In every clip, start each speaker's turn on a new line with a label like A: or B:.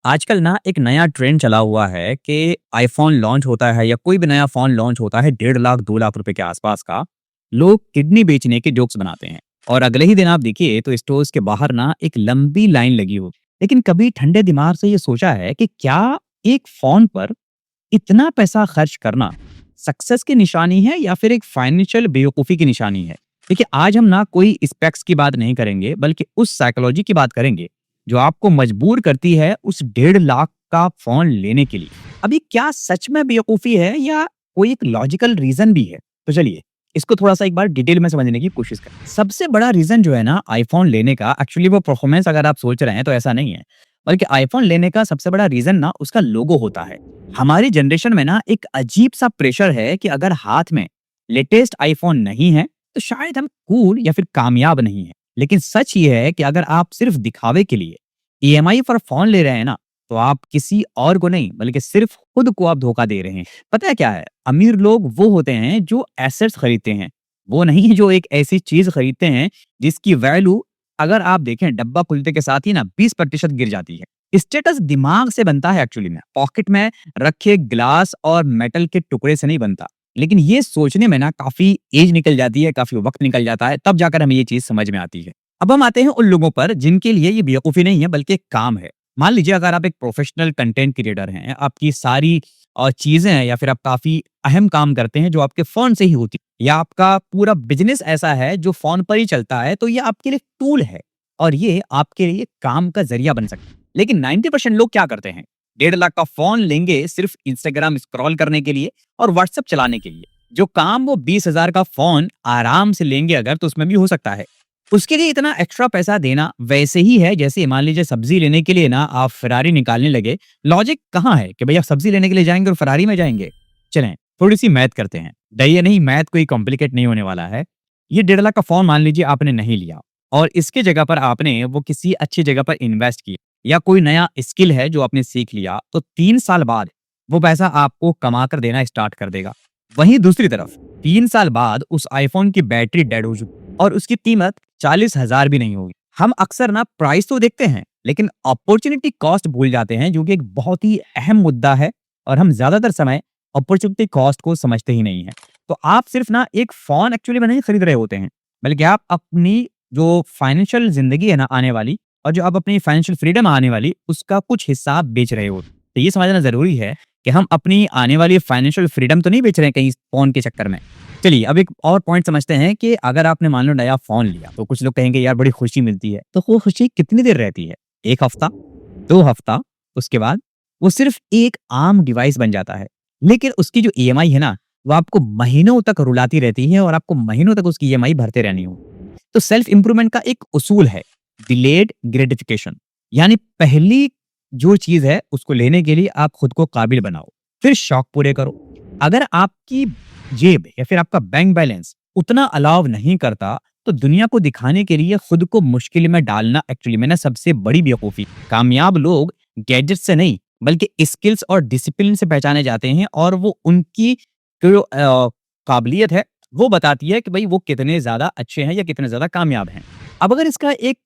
A: आजकल ना एक नया ट्रेंड चला हुआ है कि आईफ़ोन लॉन्च होता है या कोई भी नया फ़ोन लॉन्च होता है 1.5 लाख 2 लाख रुपए के आसपास का, लोग किडनी बेचने के जोक्स बनाते हैं। और अगले ही दिन आप देखिए तो स्टोर्स के बाहर ना एक लंबी लाइन लगी हो। लेकिन कभी ठंडे दिमाग से ये सोचा है कि क्या एक फ़ोन पर इतना पैसा खर्च करना सक्सेस की निशानी है या फिर एक फाइनेंशियल बेवकूफ़ी की निशानी है? देखिए, आज हम ना कोई स्पेक्स की बात नहीं करेंगे बल्कि उस साइकोलॉजी की बात करेंगे जो आपको मजबूर करती है उस 1.5 लाख का फ़ोन लेने के लिए। अभी क्या सच में बेवकूफ़ी है या कोई एक लॉजिकल रीज़न भी है? तो चलिए, इसको थोड़ा-सा एक बार डिटेल में समझने की कोशिश करें। सबसे बड़ा रीज़न जो है ना आईफ़ोन लेने का, एक्चुअली वो परफ़ॉर्मेंस अगर आप सोच रहे हैं तो ऐसा नहीं है। बल्कि आईफ़ोन लेने का सबसे बड़ा रीज़न ना उसका लोगो होता है। हमारी जनरेशन में ना एक अजीब-सा प्रेशर है कि अगर हाथ में लेटेस्ट आईफ़ोन नहीं है, तो शायद हम कूल या फिर कामयाब नहीं हैं। लेकिन सच ये है कि अगर आप सिर्फ़ दिखावे के लिए ईएमआई पर फ़ोन ले रहे हैं ना, तो आप किसी और को नहीं बल्कि सिर्फ़ खुद को आप धोखा दे रहे हैं। पता है क्या है? अमीर लोग वो होते हैं जो एसेट्स खरीदते हैं। वो नहीं जो एक ऐसी चीज़ खरीदते हैं जिसकी वैल्यू अगर आप देखें डब्बा खुलते के साथ ही ना 20% गिर जाती है। स्टेटस दिमाग से बनता है एक्चुअली में, पॉकेट में रखे ग्लास और मेटल के टुकड़े से नहीं बनता। लेकिन ये सोचने में ना काफ़ी एज निकल जाती है, काफ़ी वक़्त निकल जाता है, तब जाकर हमें ये चीज़ समझ में आती है। अब हम आते हैं उन लोगों पर जिनके लिए ये बेवकूफ़ी नहीं है बल्कि एक काम है। मान लीजिए अगर आप एक प्रोफ़ेशनल कंटेंट क्रिएटर हैं, आपकी सारी चीज़ें हैं या फिर आप काफ़ी अहम काम करते हैं जो आपके फ़ोन से ही होती है या आपका पूरा बिज़नेस ऐसा है जो फ़ोन पर ही चलता है, तो ये आपके लिए टूल है और ये आपके लिए काम का ज़रिया बन सकता है। लेकिन 90% लोग क्या करते हैं? 1.5 लाख का फ़ोन लेंगे सिर्फ़ इंस्टाग्राम स्क्रॉल करने के लिए और व्हाट्सएप चलाने के लिए। जो काम वो 20,000 का फ़ोन आराम से लेंगे अगर तो उसमें भी हो सकता है। उसके लिए इतना एक्स्ट्रा पैसा देना वैसे ही है जैसे मान लीजिए सब्जी लेने के लिए ना आप फ़ेरारी निकालने लगे। लॉजिक कहाँ है कि भई आप सब्जी लेने के लिए जाएँगे और फ़ेरारी में जाएँगे? चलें, थोड़ी-सी मैथ करते हैं। दैया नहीं, मैथ कोई कॉम्प्लिकेट नहीं होने वाला है। ये 1.5 लाख का फ़ोन मान लीजिए आपने नहीं लिया और इसकी जगह पर आपने वो किसी अच्छी जगह पर इन्वेस्ट किया या कोई नया स्किल है जो आपने सीख लिया, तो 3 साल बाद वो पैसा आपको कमा कर देना स्टार्ट कर देगा। वहीं दूसरी तरफ 3 साल बाद उस आईफ़ोन की बैटरी डेड हो चुकी और उसकी कीमत 40,000 भी नहीं होगी। हम अक्सर ना प्राइस तो देखते हैं, लेकिन अपॉर्च्युनिटी कॉस्ट भूल जाते हैं, जो कि एक बहुत ही अहम मुद्दा है और हम ज़्यादातर समय अपॉर्च्युनिटी कॉस्ट को समझते ही नहीं हैं। तो आप सिर्फ ना एक फ़ोन एक्चुअली में नहीं खरीद रहे होते हैं, बल्कि आप अपनी जो फाइनेंशियल ज़िंदगी है ना आने वाली और जो आप अपनी फाइनेंशियल फ्रीडम आने वाली, उसका कुछ हिस्सा आप बेच रहे हो। तो ये समझना ज़रूरी है कि हम अपनी आने वाली फाइनेंशियल फ्रीडम तो नहीं बेच रहे हैं कहीं फ़ोन के चक्कर में। चलिए, अब एक और पॉइंट समझते हैं कि अगर आपने मान लो नया फ़ोन लिया, तो कुछ लोग कहेंगे यार बड़ी खुशी मिलती है। तो वो खुशी कितनी देर रहती है? 1 हफ्ता, 2 हफ्ता, उसके बाद वो सिर्फ़ एक आम डिवाइस बन जाता है। लेकिन उसकी जो ईएमआई है ना, वो आपको महीनों तक रुलाती रहती है और आपको महीनों तक उसकी ईएमआई भरते रहनी हो। तो सेल्फ इम्प्रूवमेंट का एक उसूल है, डिलेड ग्रेटिफिकेशन। यानी पहली जो चीज़ है, उसको लेने के लिए आप खुद को काबिल बनाओ, फिर शौक पूरे करो। अगर आपकी जेब या फिर आपका बैंक बैलेंस उतना अलाउ नहीं करता, तो दुनिया को दिखाने के लिए खुद को मुश्किल में डालना एक्चुअली में ना सबसे बड़ी बेवकूफ़ी। कामयाब लोग गैजेट से नहीं, बल्कि स्किल्स और डिसिप्लिन से पहचाने जाते हैं और वो उनकी जो काबिलियत है, वो बताती है कि भई वो कितने ज़्यादा अच्छे हैं या कितने ज़्यादा कामयाब हैं। अब अगर इसका एक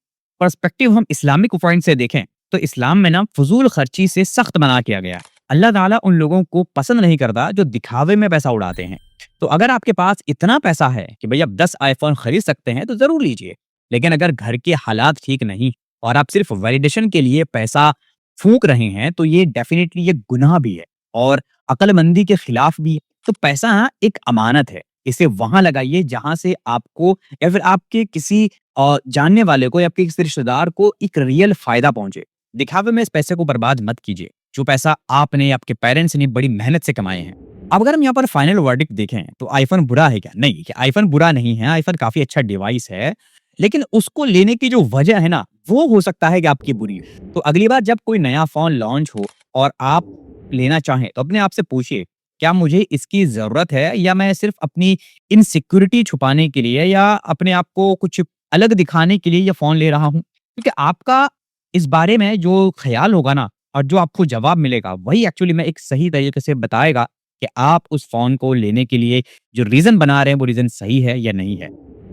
A: पर्सपेक्टिव हम इस्लामिक पॉइंट से देखें, तो इस्लाम में ना फ़ुज़ूल खर्ची से सख्त मना किया गया है। अल्लाह ताला उन लोगों को पसंद नहीं करता जो दिखावे में पैसा उड़ाते हैं। तो अगर आपके पास इतना पैसा है कि भई आप 10 आईफ़ोन खरीद सकते हैं, तो ज़रूर लीजिए। लेकिन अगर घर के हालात ठीक नहीं और आप सिर्फ़ वैलिडेशन के लिए पैसा फूँक रहे हैं, तो ये डेफ़िनिटली ये गुनाह भी है और अक्लमंदी के खिलाफ भी है। तो पैसा हाँ, एक अमानत है। इसे वहाँ लगाइए जहाँ से आपको या फिर आपके किसी जानने वाले को या आपके किसी रिश्तेदार को एक रियल फ़ायदा पहुँचे। दिखावे में इस पैसे को बर्बाद मत कीजिए। जो पैसा आपने, आपके पेरेंट्स ने बड़ी मेहनत से कमाए हैं। अब अगर हम यहाँ पर फाइनल वर्डिक्ट देखें, तो आईफ़ोन बुरा है क्या? नहीं, कि आईफ़ोन बुरा नहीं है, आईफ़ोन काफ़ी अच्छा डिवाइस है। लेकिन उसको लेने की जो वजह है ना, वो हो सकता है कि आपकी बुरी हो। तो अगली बार जब कोई नया फ़ोन लॉन्च हो और आप लेना चाहें, तो अपने आप से पूछिए, क्या मुझे इसकी ज़रूरत है या मैं सिर्फ़ अपनी इनसिक्योरिटी छुपाने के लिए या अपने आप को कुछ अलग दिखाने के लिए ये फ़ोन ले रहा हूँ? क्योंकि आपका इस बारे में जो ख़्याल होगा ना और जो आपको जवाब मिलेगा, वही एक्चुअली में एक सही तरीके से बताएगा कि आप उस फ़ोन को लेने के लिए जो रीज़न बना रहे हैं, वो रीज़न सही है या नहीं है।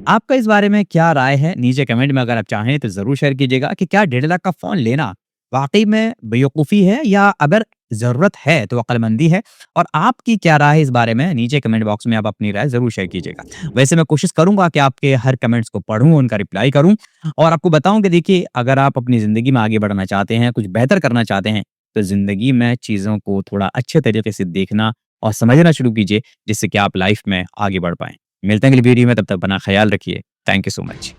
A: आपका इस बारे में क्या राय है? नीचे कमेंट में अगर आप चाहें तो ज़रूर शेयर कीजिएगा कि क्या 1.5 लाख का फ़ोन लेना वाक़ई में बेवकूफ़ी है या अगर ज़रूरत है तो अक्लमंदी है? और आपकी क्या राय है इस बारे में? नीचे कमेंट बॉक्स में आप अपनी राय ज़रूर शेयर कीजिएगा। वैसे मैं कोशिश करूँगा कि आपके हर कमेंट्स को पढूँ, उनका रिप्लाई करूँ और आपको बताऊँ कि देखिए अगर आप अपनी ज़िंदगी में आगे बढ़ना चाहते हैं, कुछ बेहतर करना चाहते हैं, तो ज़िंदगी में चीज़ों को थोड़ा अच्छे तरीके से देखना और समझना शुरू कीजिए, जिससे कि आप लाइफ़ में आगे बढ़ पाएँ। मिलते हैं अगली वीडियो में, तब तक अपना ख़्याल रखिए। Thank you so much.